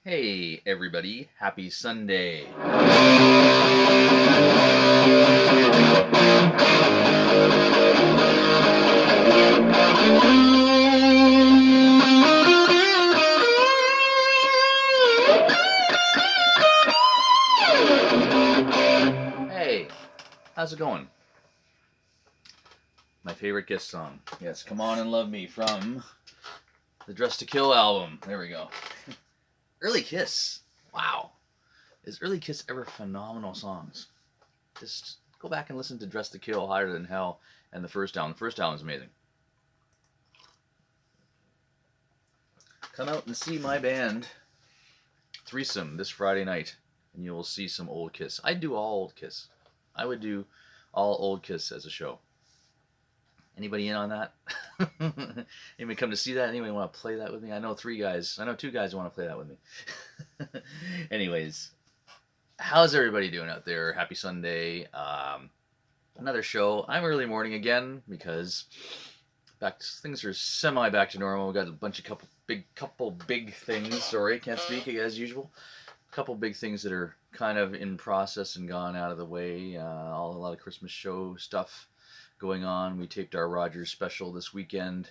Hey, everybody. Happy Sunday. Hey, how's it going? My favorite Kiss song. Yes, Come On and Love Me from the Dress to Kill album. There we go. Early Kiss. Wow. Is Early Kiss ever phenomenal songs? Just go back and listen to Dress to Kill, Higher Than Hell, and the first album. The first album is amazing. Come out and see my band, Threesome, this Friday night, and you will see some old Kiss. I'd do all old Kiss. I would do all old Kiss as a show. Anybody in on that? Anybody come to see that? Anybody want to play that with me? I know two guys who want to play that with me. Anyways, how's everybody doing out there? Happy Sunday. Another show. I'm early morning again because things are semi back to normal. We got a bunch of couple big things. Sorry, can't speak as usual. Couple big things that are kind of in process and gone out of the way. A lot of Christmas show stuff going on. We taped our Rogers special this weekend,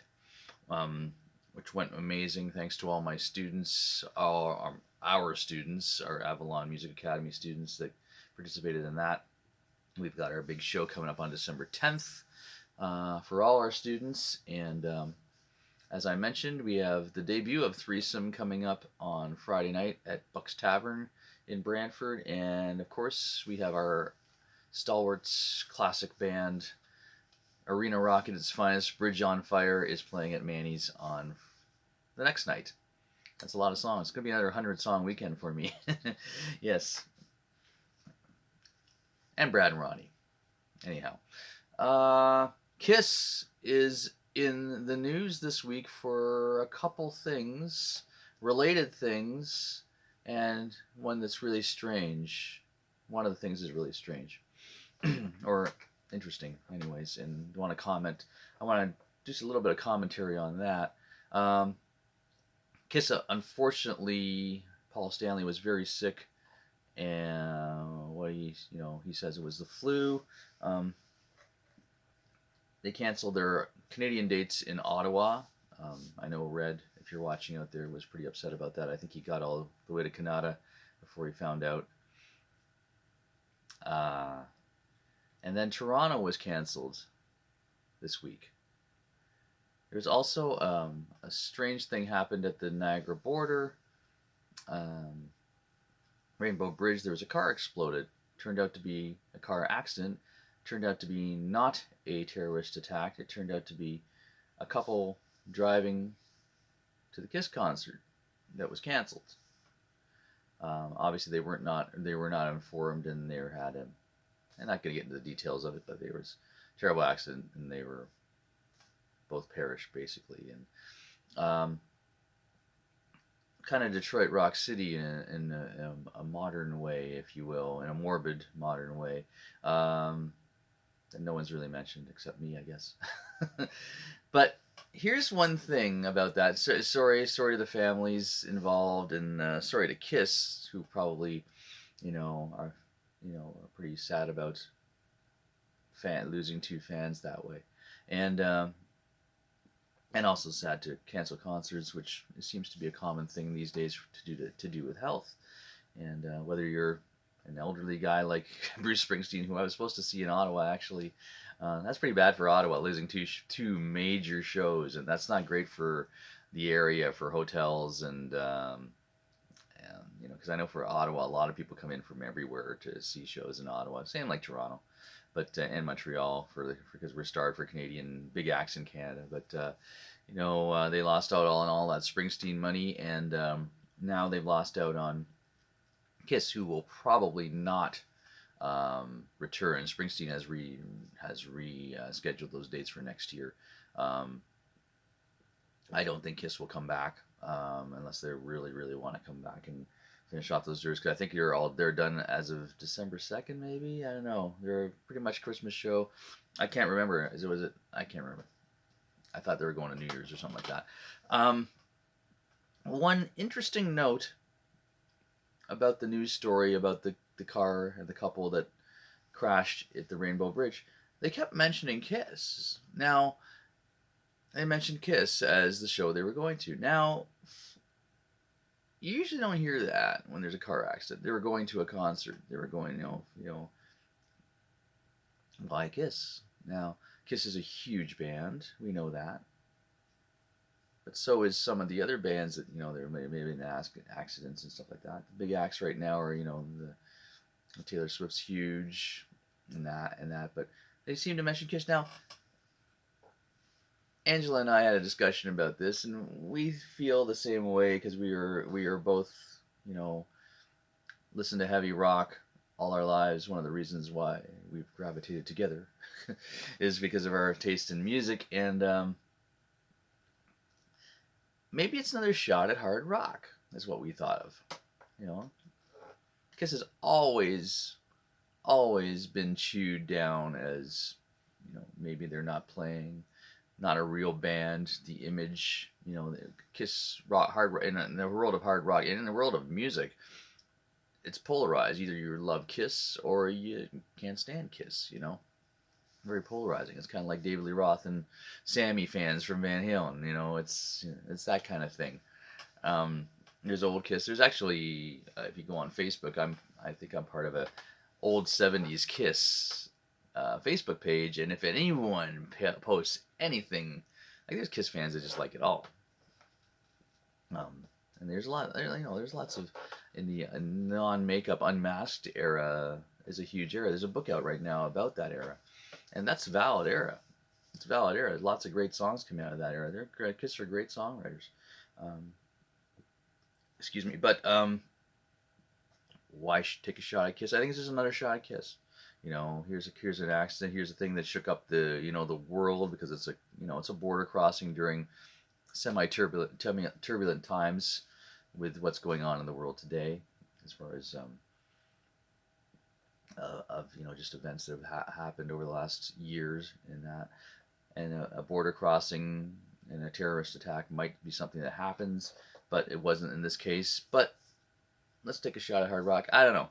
which went amazing. Thanks to all my students, our students, our Avalon Music Academy students that participated in that. We've got our big show coming up on December 10th for all our students. And as I mentioned, we have the debut of Threesome coming up on Friday night at Buck's Tavern in Brantford. And of course, we have our stalwarts classic band, Arena Rock at its finest. Bridge on Fire is playing at Manny's on the next night. That's a lot of songs. It's going to be another 100-song weekend for me. Yes. And Brad and Ronnie. Anyhow. Kiss is in the news this week for a couple things, related things, and one that's really strange. One of the things is really strange. Or interesting, anyways, and want to comment. I want to do just a little bit of commentary on that. Kiss, unfortunately, Paul Stanley was very sick, and he says it was the flu. They canceled their Canadian dates in Ottawa. I know Red, if you're watching out there, was pretty upset about that. I think he got all the way to Canada before he found out. And then Toronto was canceled this week. There's also a strange thing happened at the Niagara border. Rainbow Bridge, there was a car exploded. Turned out to be a car accident. Turned out to be not a terrorist attack. It turned out to be a couple driving to the Kiss concert that was canceled. Obviously, they were not informed, and they had him. I'm not going to get into the details of it, but there was a terrible accident, and they were both perished, basically. And kind of Detroit Rock City in a modern way, if you will, in a morbid modern way. That no one's really mentioned except me, I guess. But here's one thing about that. Sorry to the families involved, and sorry to Kiss, who probably, are pretty sad about losing two fans that way, and also sad to cancel concerts, which seems to be a common thing these days to do with health, and whether you're an elderly guy like Bruce Springsteen, who I was supposed to see in Ottawa, actually, that's pretty bad for Ottawa, losing two major shows, and that's not great for the area, for hotels, and because I know for Ottawa, a lot of people come in from everywhere to see shows in Ottawa. Same like Toronto, but and Montreal because we're starved for Canadian big acts in Canada. But they lost out on all that Springsteen money, and now they've lost out on Kiss, who will probably not return. Springsteen has rescheduled those dates for next year. I don't think Kiss will come back unless they really, really want to come back and finish off those tours, because I think they're done as of December 2nd, maybe. I don't know. They're pretty much Christmas show. I can't remember. I can't remember. I thought they were going to New Year's or something like that. One interesting note about the news story about the car and the couple that crashed at the Rainbow Bridge, they kept mentioning Kiss. Now, they mentioned Kiss as the show they were going to. Now, you usually don't hear that when there's a car accident. They were going to a concert. They were going, why Kiss? Now, Kiss is a huge band. We know that. But so is some of the other bands that, there may have been accidents and stuff like that. The big acts right now are, the Taylor Swift's huge and that. But they seem to mention Kiss. Now, Angela and I had a discussion about this, and we feel the same way because we are both, you know, listen to heavy rock all our lives. One of the reasons why we've gravitated together is because of our taste in music, and maybe it's another shot at hard rock. Is what we thought of, you know. Kiss has always been chewed down as, maybe they're not playing, not a real band. The image, Kiss rock, hard in the world of hard rock, and in the world of music, it's polarized. Either you love Kiss or you can't stand Kiss. Very polarizing. It's kind of like David Lee Roth and Sammy fans from Van Halen. It's that kind of thing. There's old Kiss. There's actually, if you go on Facebook, I think I'm part of a old '70s Kiss Facebook page, and if anyone posts anything, like there's Kiss fans that just like it all. And there's a lot, there's lots of in the non-makeup unmasked era is a huge era. There's a book out right now about that era, and that's a valid era. It's a valid era. Lots of great songs come out of that era. Kiss are great songwriters. Um, excuse me, but why take a shot at Kiss? I think it's just another shot at Kiss. Here's an accident. Here's a thing that shook up the world because it's a border crossing during semi-turbulent times with what's going on in the world today, as far as of just events that have happened over the last years in that, and a border crossing and a terrorist attack might be something that happens, but it wasn't in this case. But let's take a shot at hard rock. I don't know.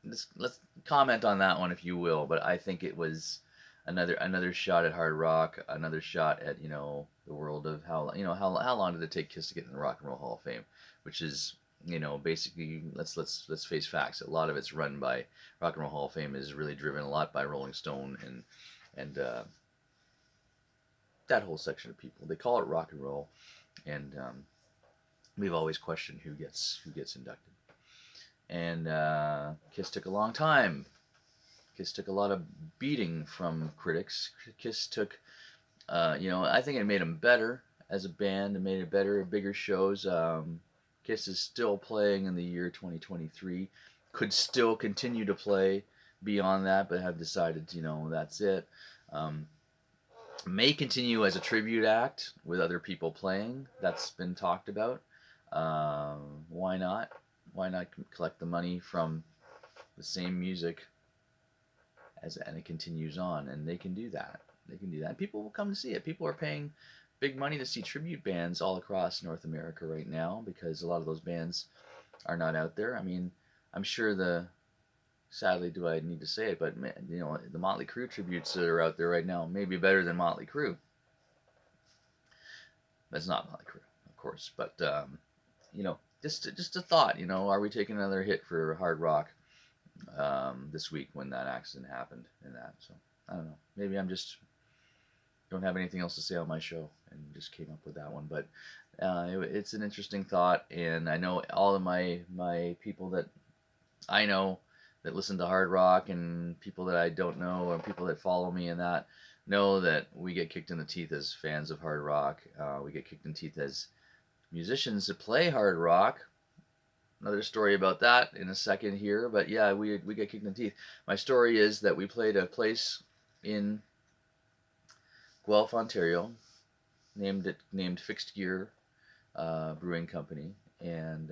Let's comment on that one if you will, but I think it was another shot at hard rock, another shot at the world of how long did it take Kiss to get in the Rock and Roll Hall of Fame, which is basically let's face facts. A lot of it's run by Rock and Roll Hall of Fame is really driven a lot by Rolling Stone and that whole section of people. They call it rock and roll, and we've always questioned who gets inducted. And Kiss took a long time. Kiss took a lot of beating from critics. Kiss took, I think it made them better as a band. It made it better, bigger shows. Kiss is still playing in the year 2023. Could still continue to play beyond that, but have decided, that's it. May continue as a tribute act with other people playing. That's been talked about. Why not? Why not collect the money from the same music and it continues on, and they can do that. People will come to see it. People are paying big money to see tribute bands all across North America right now because a lot of those bands are not out there. I mean, I'm sure sadly do I need to say it, but the Motley Crue tributes that are out there right now may be better than Motley Crue. That's not Motley Crue, of course, but just a thought. Are we taking another hit for hard rock this week when that accident happened and that? So I don't know. Maybe I'm just don't have anything else to say on my show and just came up with that one. But it's an interesting thought, and I know all of my people that I know that listen to hard rock and people that I don't know or people that follow me and that know that we get kicked in the teeth as fans of hard rock. We get kicked in the teeth as musicians that play hard rock. Another story about that in a second here, but yeah, we get kicked in the teeth. My story is that we played a place in Guelph, Ontario, named Fixed Gear Brewing Company, and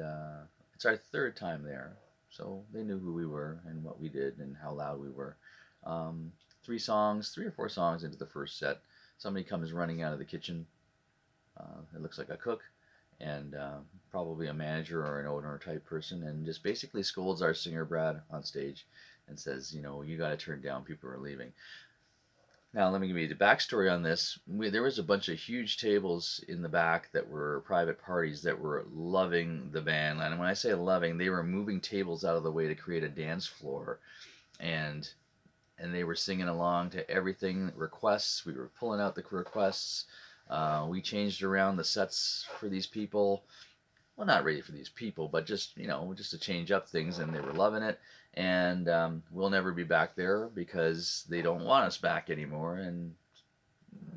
it's our third time there. So they knew who we were and what we did and how loud we were. 3 or 4 songs into the first set, somebody comes running out of the kitchen. It looks like a cook, and probably a manager or an owner type person, and just basically scolds our singer Brad on stage and says, you know, you got to turn down, people are leaving. Now, let me give you the backstory on this. There was a bunch of huge tables in the back that were private parties that were loving the band. And when I say loving, they were moving tables out of the way to create a dance floor. And they were singing along to everything, requests. We were pulling out the requests. We changed around the sets for these people. Well, not really for these people, but just, you know, just to change up things, and they were loving it. And we'll never be back there because they don't want us back anymore. And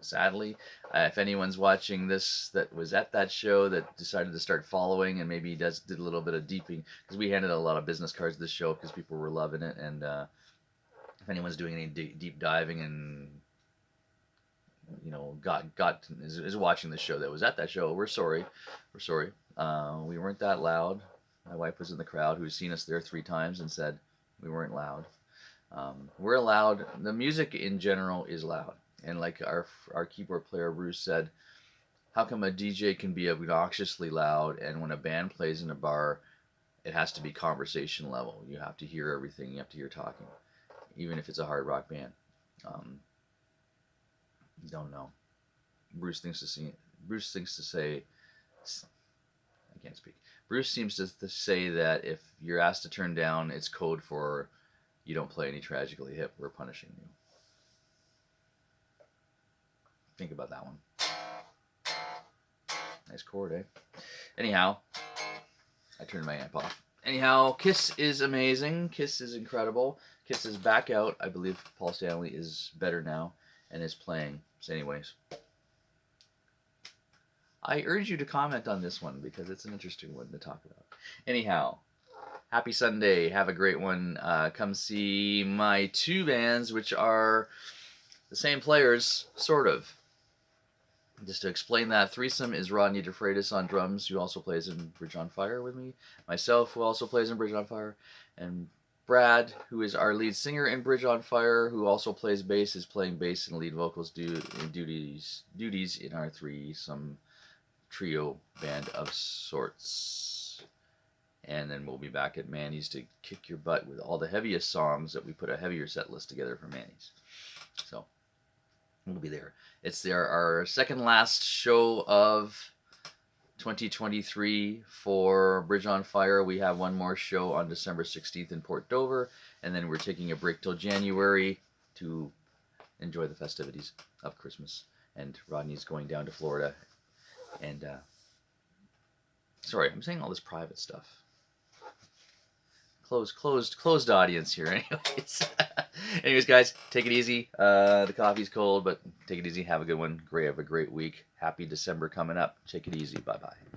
sadly, if anyone's watching this that was at that show that decided to start following and maybe did a little bit of deeping, because we handed out a lot of business cards this show because people were loving it. And if anyone's doing any deep diving and, you know, is watching the show that was at that show, we're sorry. We weren't that loud. My wife was in the crowd, who's seen us there 3 times, and said we weren't loud. We're loud. The music in general is loud, and like our keyboard player Bruce said, how come a DJ can be obnoxiously loud, and when a band plays in a bar, it has to be conversation level. You have to hear everything. You have to hear talking, even if it's a hard rock band. Um, don't know. Bruce thinks to say. I can't speak. Bruce seems to say that if you're asked to turn down, it's code for you don't play any Tragically Hip. We're punishing you. Think about that one. Nice chord, eh? Anyhow, I turned my amp off. Anyhow, Kiss is amazing. Kiss is incredible. Kiss is back out. I believe Paul Stanley is better now and is playing. So anyways, I urge you to comment on this one because it's an interesting one to talk about. Anyhow, happy Sunday. Have a great one. Come see my 2 bands, which are the same players, sort of. Just to explain that, Threesome is Rodney DeFreitas on drums, who also plays in Bridge on Fire with me. Myself, who also plays in Bridge on Fire. And Brad, who is our lead singer in Bridge on Fire, who also plays bass, is playing bass and lead vocals duties in our Threesome trio band of sorts. And then we'll be back at Manny's to kick your butt with all the heaviest songs that we put a heavier set list together for Manny's. So we'll be there. It's our second last show of 2023 for Bridge on Fire. We have one more show on December 16th in Port Dover, and then we're taking a break till January to enjoy the festivities of Christmas. And Rodney's going down to Florida. And sorry, I'm saying all this private stuff. Closed audience here. Anyways, guys, take it easy. The coffee's cold, but take it easy. Have a good one. Have a great week. Happy December coming up. Take it easy. Bye-bye.